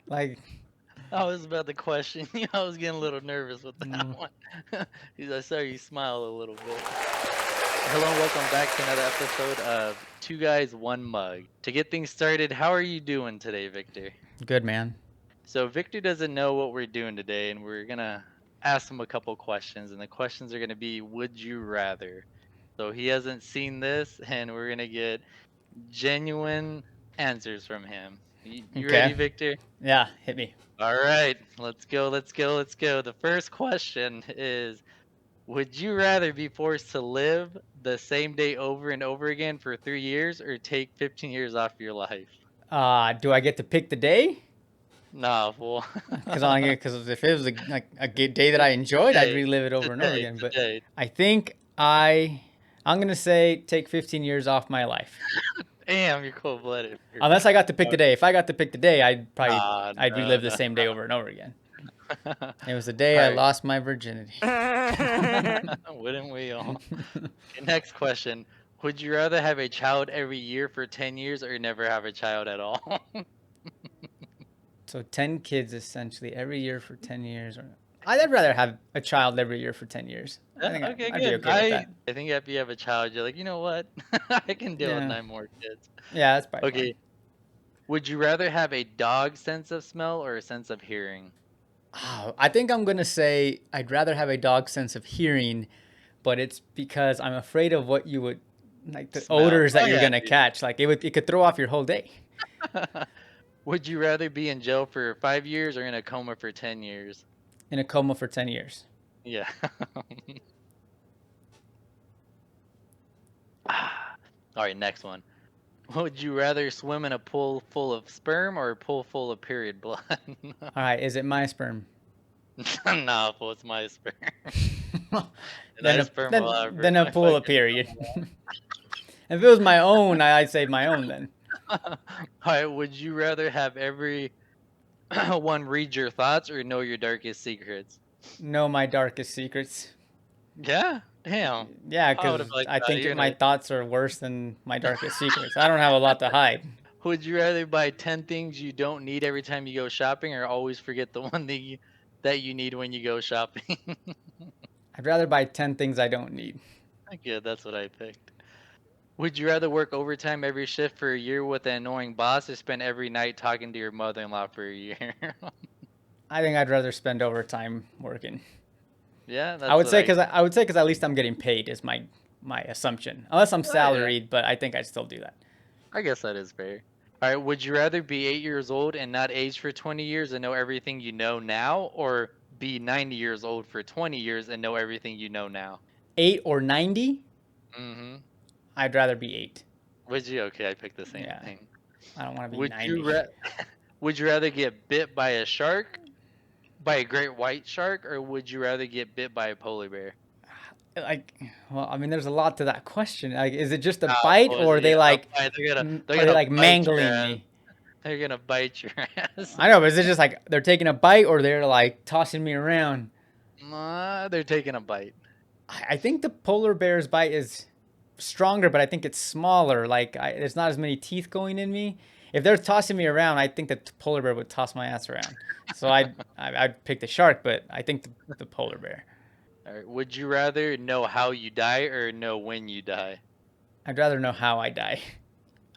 Like, I was about to question you. I was getting a little nervous with that mm, one. I saw you smile a little bit. Hello and welcome back to another episode of Two Guys, One Mug. To get things started, how are you doing today, Victor? good man. So Victor doesn't know what we're doing today, and we're gonna ask him a couple questions, and the questions are gonna be, would you rather? So he hasn't seen this, and we're gonna get genuine answers from him. You Okay. ready, Victor? Yeah, hit me. All right, let's go, let's go, let's go. The first question is, would you rather be forced to live the same day over and over again for 3 years or take 15 years off your life? Do I get to pick the day? Nah, fool. Because if it was a good day that I enjoyed, I'd Today, relive it over and over today, again. But today. I think I'm gonna say take 15 years off my life. Damn, you're cold-blooded. Unless I got to pick the Uh, day. If I got to pick the day, Nah, I'd no, relive the no. same day over and over again. It was the day All I right. lost my virginity. Wouldn't we all? Okay, next question. Would you rather have a child every year for 10 years or never have a child at all? So 10 kids essentially every year for 10 years. Or I'd rather have a child every year for 10 years. I Yeah, think okay, I'd be good. okay with I that. I think if you have a child, you're like, you know what? I can deal with Yeah. 9 more kids. Yeah, that's probably fine. Okay. Would you rather have a dog sense of smell or a sense of hearing? Oh, I think I'm going to say I'd rather have a dog sense of hearing, but it's because I'm afraid of what you would like the Smell. odors Oh that you're yeah, going to catch. Like it could throw off your whole day dude. Would you rather be in jail for 5 years or in a coma for 10 years? in a coma for 10 years. Yeah. All right, next one. Would you rather swim in a pool full of sperm or a pool full of period blood? All right, is it my sperm? Nah, fool, it's my sperm. And then I a sperm a then lot, bro. then a I pool fucking of period. If it was my own, I'd say my own then. All right, would you rather have every one read your thoughts or know your darkest secrets? Know my darkest secrets. Yeah, damn. Yeah, I would have because liked I that. think You're my gonna. thoughts are worse than my darkest secrets. I don't have a lot to hide. Would you rather buy 10 things you don't need every time you go shopping, or always forget the one that you need when you go shopping? I'd rather buy 10 things I don't need. Yeah, that's what I picked. Would you rather work overtime every shift for a year with an annoying boss, or spend every night talking to your mother-in-law for a year? I think I'd rather spend overtime working. Yeah, I that's would what say I. because I would say because at least I'm getting paid is my assumption. Unless I'm Oh yeah, salaried, but I think I'd still do that. I guess that is fair. All right, would you rather be 8 years old and not age for 20 years and know everything you know now, or be 90 years old for 20 years and know everything you know now? 8 or 90, Mm-hmm. I'd rather be 8. Would you? Okay, I picked the same Yeah, thing. I don't want to be Would you 90. ra- would you rather get bit by a shark, by a great white shark, or would you rather get bit by a polar bear? Like, well, I mean, there's a lot to that question. Like, is it just a Nah, bite, boys, or are they yeah, like, fine. They're are they gonna like bite your mangling ass. me? They're gonna bite your ass. I know, but is it just like they're taking a bite, or they're like tossing me around? Nah, they're taking a bite. I think the polar bear's bite is stronger, but I think it's smaller. Like, there's not as many teeth going in me. If they're tossing me around, I think the polar bear would toss my ass around. So I'd pick the shark, but I think the polar bear. All right. Would you rather know how you die or know when you die? I'd rather know how I die.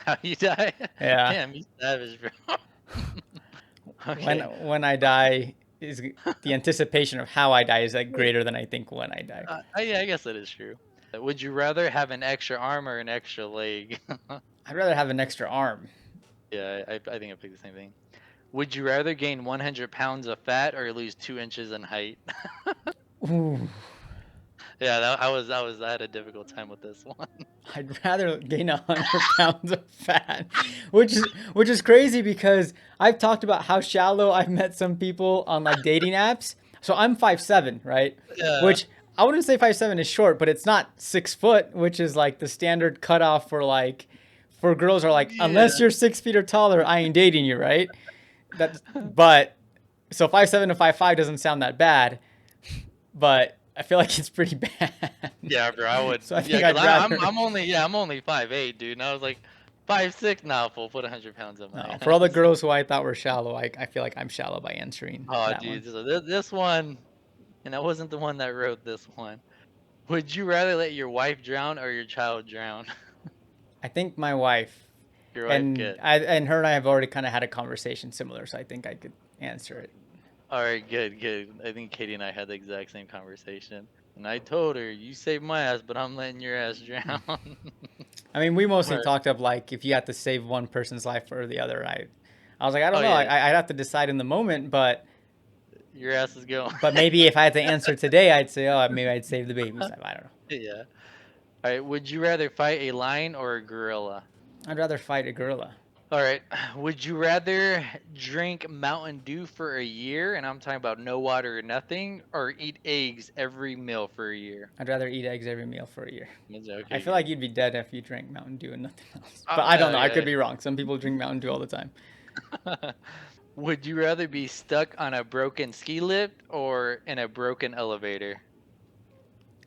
How you die? Yeah, Damn, you savage, bro. when Okay. when I die is the anticipation of how I die is like greater than I think when I die. Yeah, I guess that is true. Would you rather have an extra arm or an extra leg? I'd rather have an extra arm. Yeah, I think I picked the same thing. Would you rather gain 100 pounds of fat or lose 2 inches in height? Ooh, Yeah, I had a difficult time with this one. I'd rather gain 100 pounds of fat, which is crazy because I've talked about how shallow I've met some people on like dating apps. So I'm 5'7", right? Yeah. Which I wouldn't say 5'7" is short, but it's not 6 foot, which is like the standard cutoff for like for girls are like unless Yeah. you're 6 feet or taller, I ain't dating you, right? But so 5'7" to 5'5" doesn't sound that bad, but I feel like it's pretty bad. Yeah, bro, I would. So I Yeah, think cause I'd rather. I'm only 5'8", dude. And I was like, 5'6"? No, fool. Put 100 pounds on my No, for all the ass. girls who I thought were shallow, I feel like I'm shallow by answering Oh, that one. dude. So this one, and I wasn't the one that wrote this one. Would you rather let your wife drown or your child drown? I think my wife, Your wife, and good. her and I have already kind of had a conversation similar, so I think I could answer it. All right, good, good. I think Katie and I had the exact same conversation, and I told her, "You saved my ass, but I'm letting your ass drown." I mean, we mostly Or- talked of like if you had to save one person's life or the other. I was like, I don't oh know. yeah, I'd have to decide in the moment, your ass is going. but maybe if I had to answer today, I'd say, oh, maybe I'd save the baby's life. I don't know. Yeah. All right. Would you rather fight a lion or a gorilla? I'd rather fight a gorilla. All right. Would you rather drink Mountain Dew for a year, and I'm talking about no water or nothing, or eat eggs every meal for a year? I'd rather eat eggs every meal for a year. I Okay, feel like you'd be dead if you drank Mountain Dew and nothing else. good. But I don't know. I Yeah. could be wrong. Some people drink Mountain Dew all the time. Would you rather be stuck on a broken ski lift or in a broken elevator?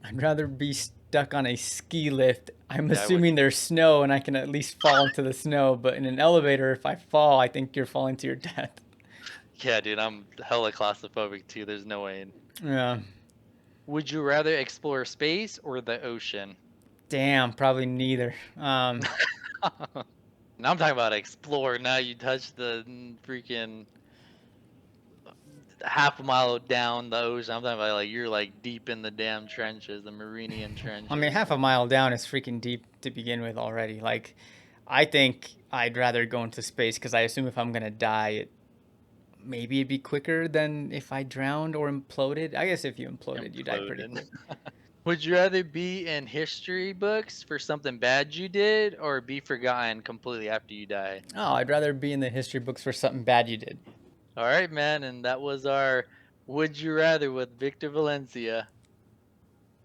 I'd rather be stuck on a ski lift. I'm Yeah, I would. assuming there's snow and I can at least fall into the snow. But in an elevator, if I fall, I think you're falling to your death. Yeah, dude, I'm hella claustrophobic too. There's no way. Yeah. Would you rather explore space or the ocean? Damn, probably neither. And I'm talking about explore. Now you touch the freaking half a mile down the ocean. I'm talking about like you're like deep in the damn trenches, the Marinian I mean, trenches. half a mile down is freaking deep to begin with already. Like, I think I'd rather go into space because I assume if I'm gonna die, maybe it'd be quicker than if I drowned or imploded. I guess if you imploded, you die pretty Imploding. quick. Would you rather be in history books for something bad you did or be forgotten completely after you die? Oh, I'd rather be in the history books for something bad you did. All right, man. And that was our Would You Rather with Victor Valencia.